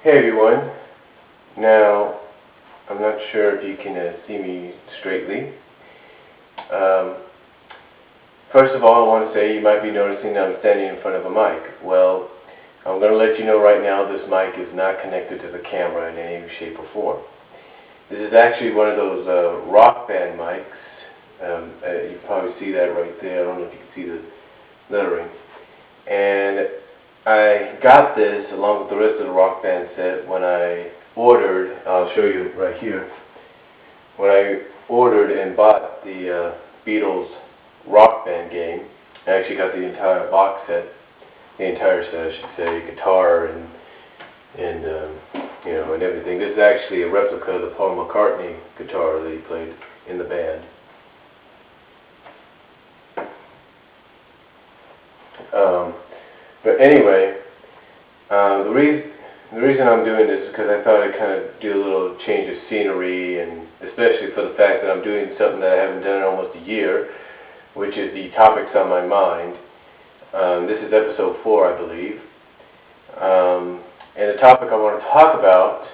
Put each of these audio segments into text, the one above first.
Hey everyone. Now, I'm not sure if you can see me straightly. First of all, I want to say you might be noticing that I'm standing in front of a mic. Well, I'm going to let you know right now this mic is not connected to the camera in any shape or form. This is actually one of those rock band mics. You can probably see that right there. I don't know if you can see the lettering. And I got this along with the rest of the rock band set when I ordered, I'll show you right here, when I ordered and bought the Beatles rock band game. I actually got the entire box set, the entire set I should say, guitar and everything. This is actually a replica of the Paul McCartney guitar that he played in the band. But anyway, the reason I'm doing this is because I thought I'd kind of do a little change of scenery, and especially for the fact that I'm doing something that I haven't done in almost a year, which is the topics on my mind. This is episode 4, I believe. And the topic I want to talk about,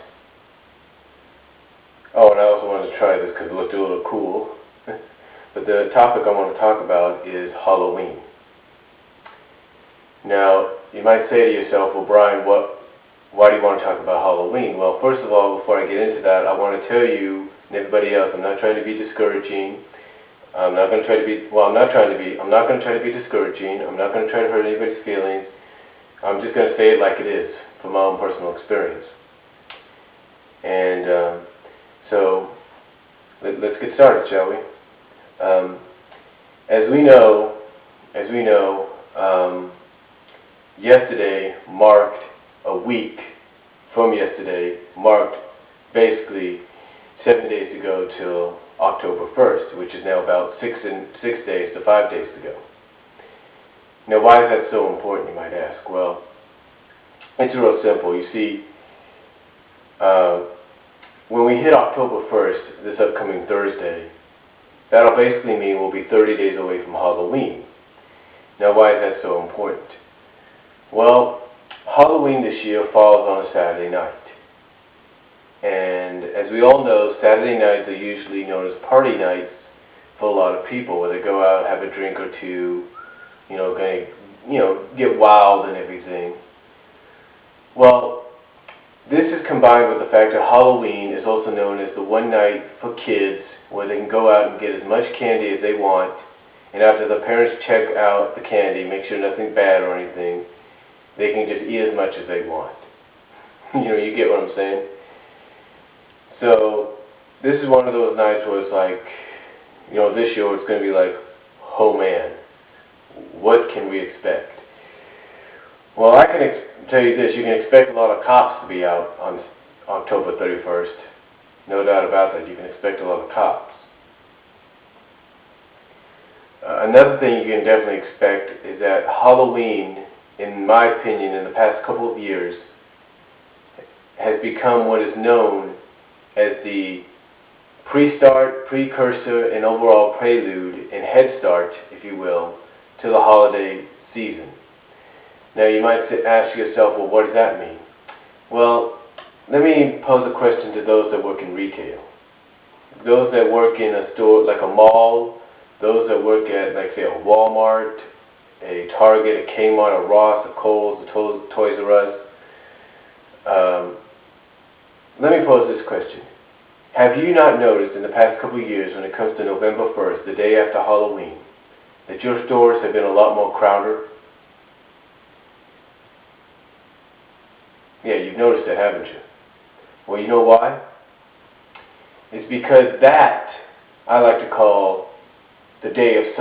and I also wanted to try this because it looked a little cool, but the topic I want to talk about is Halloween. Now, you might say to yourself, well, Brian, why do you want to talk about Halloween? Well, first of all, before I get into that, I want to tell you and everybody else, I'm not trying to be discouraging. I'm not going to try to be discouraging. I'm not going to try to hurt anybody's feelings. I'm just going to say it like it is from my own personal experience. And so let's get started, shall we? As we know, yesterday marked a week from yesterday, marked basically 7 days to go till October 1st, which is now about 6 days to 5 days to go. Now, why is that so important, you might ask? Well, it's real simple. You see, when we hit October 1st, this upcoming Thursday, that'll basically mean we'll be 30 days away from Halloween. Now, why is that so important? Well, Halloween this year falls on a Saturday night. And as we all know, Saturday nights are usually known as party nights for a lot of people, where they go out, have a drink or two, get wild and everything. Well, this is combined with the fact that Halloween is also known as the one night for kids where they can go out and get as much candy as they want, and after the parents check out the candy, make sure nothing bad or anything, they can just eat as much as they want. You get what I'm saying? So, this is one of those nights where it's like, this year it's going to be like, oh man, what can we expect? Well, I can tell you this, you can expect a lot of cops to be out on October 31st. No doubt about that, you can expect a lot of cops. Another thing you can definitely expect is that Halloween, in my opinion, in the past couple of years, has become what is known as the pre-start, precursor, and overall prelude and head start, if you will, to the holiday season. Now you might ask yourself, well, what does that mean? Well, let me pose a question to those that work in retail. Those that work in a store like a mall, those that work at, like, say, a Walmart, a Target, a Kmart, a Ross, a Kohl's, a Toys R Us. Let me pose this question. Have you not noticed in the past couple of years, when it comes to November 1st, the day after Halloween, that your stores have been a lot more crowded? Yeah, you've noticed that, haven't you? Well, you know why? It's because that I like to call the day of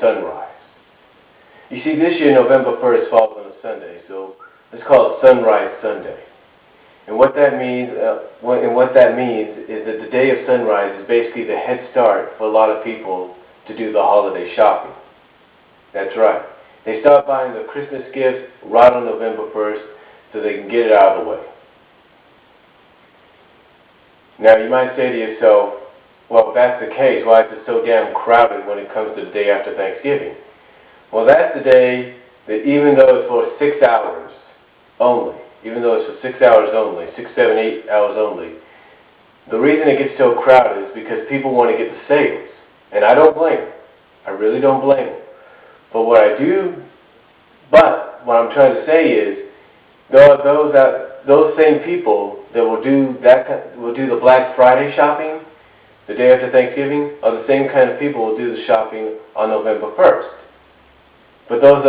sunrise. You see, this year November 1st falls on a Sunday, so let's call it Sunrise Sunday. And what that means, is that the day of sunrise is basically the head start for a lot of people to do the holiday shopping. That's right. They start buying their Christmas gifts right on November 1st so they can get it out of the way. Now you might say to yourself, well, if that's the case, why is it so damn crowded when it comes to the day after Thanksgiving? Well, that's the day that even though it's for 6 hours only, even though it's for 6 hours only, 6, 7, 8 hours only. The reason it gets so crowded is because people want to get the sales. And I don't blame them. I really don't blame them. But what I'm trying to say is, there are those same people that will do the Black Friday shopping the day after Thanksgiving are the same kind of people who will do the shopping on November 1st. But those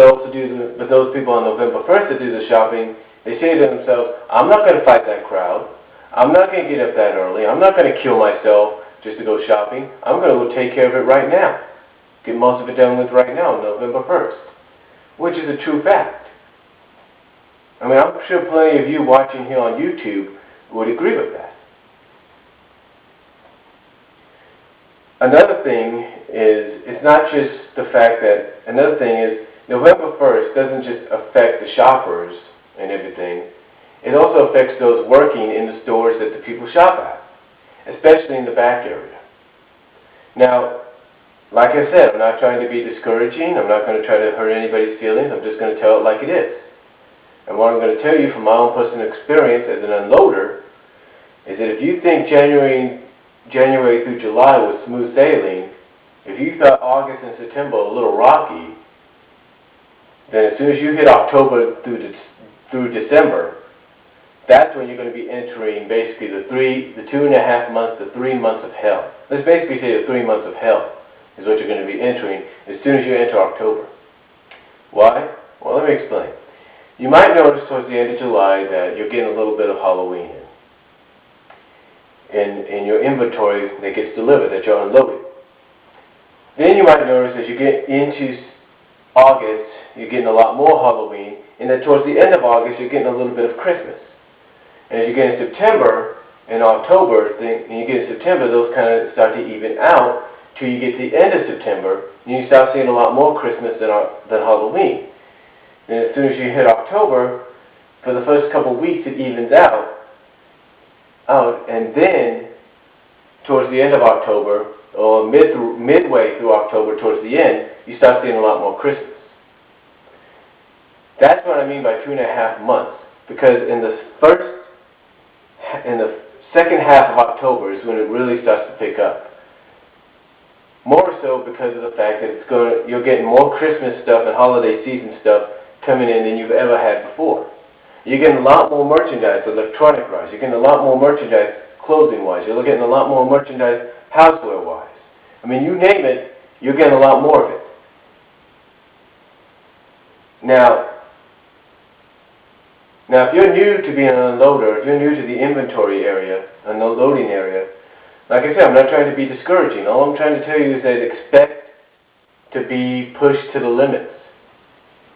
people on November 1st that do the shopping, they say to themselves, I'm not going to fight that crowd. I'm not going to get up that early. I'm not going to kill myself just to go shopping. I'm going to go take care of it right now. Get most of it done with right now on November 1st. Which is a true fact. I mean, I'm sure plenty of you watching here on YouTube would agree with that. Another thing is, it's not just the fact that, another thing is, November 1st doesn't just affect the shoppers and everything. It also affects those working in the stores that the people shop at, especially in the back area. Now, like I said, I'm not trying to be discouraging. I'm not going to try to hurt anybody's feelings. I'm just going to tell it like it is. And what I'm going to tell you from my own personal experience as an unloader is that if you think January through July was smooth sailing, if you thought August and September were a little rocky, then as soon as you hit October through December, that's when you're going to be entering basically the 2.5 months to 3 months of hell. Let's basically say the 3 months of hell is what you're going to be entering as soon as you enter October. Why? Well, let me explain. You might notice towards the end of July that you're getting a little bit of Halloween in your inventory that gets delivered, that you're unloaded. Then you might notice as you get into August, you're getting a lot more Halloween, and that towards the end of August, you're getting a little bit of Christmas. And as you get in September and October, those kind of start to even out till you get to the end of September, and you start seeing a lot more Christmas than Halloween. And as soon as you hit October, for the first couple of weeks, it evens out, and then towards the end of October, or midway through October, towards the end, you start seeing a lot more Christmas. That's what I mean by 2.5 months, because in the second half of October is when it really starts to pick up. More so because of the fact that you're getting more Christmas stuff and holiday season stuff coming in than you've ever had before. You're getting a lot more merchandise electronic-wise. You're getting a lot more merchandise clothing-wise. You're getting a lot more merchandise houseware-wise. I mean, you name it, you're getting a lot more of it. Now, if you're new to being an unloader, if you're new to the inventory area, unloading area, like I said, I'm not trying to be discouraging. All I'm trying to tell you is that expect to be pushed to the limits.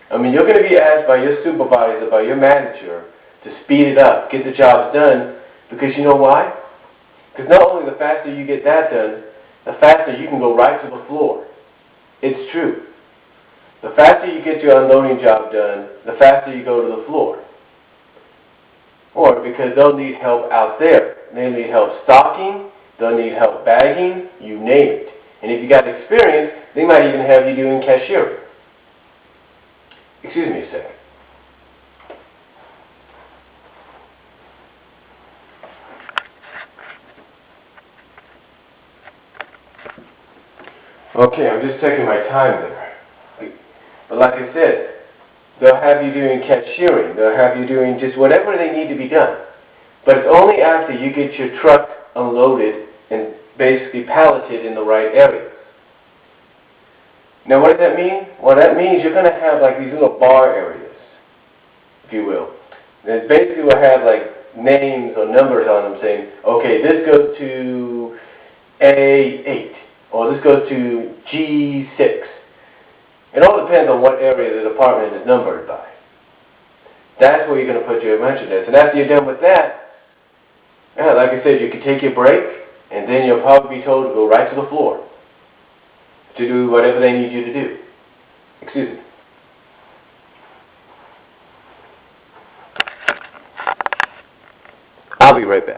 I mean, you're going to be asked by your supervisor, by your manager, to speed it up, get the jobs done, because you know why? Because not only the faster you get that done, the faster you can go right to the floor. It's true. The faster you get your unloading job done, the faster you go to the floor. Or because they'll need help out there. They'll need help stocking, they'll need help bagging, you name it. And if you got experience, they might even have you doing cashiering. Excuse me a second. Okay, I'm just taking my time there. But like I said, they'll have you doing cashiering. They'll have you doing just whatever they need to be done. But it's only after you get your truck unloaded and basically palleted in the right areas. Now what does that mean? Well, that means you're going to have like these little bar areas, if you will. And it basically will have like names or numbers on them saying, okay, this goes to A8, or this goes to G6. It all depends on what area the department is numbered by. That's where you're going to put your merchandise. And after you're done with that, like I said, you can take your break, and then you'll probably be told to go right to the floor to do whatever they need you to do. Excuse me. I'll be right back.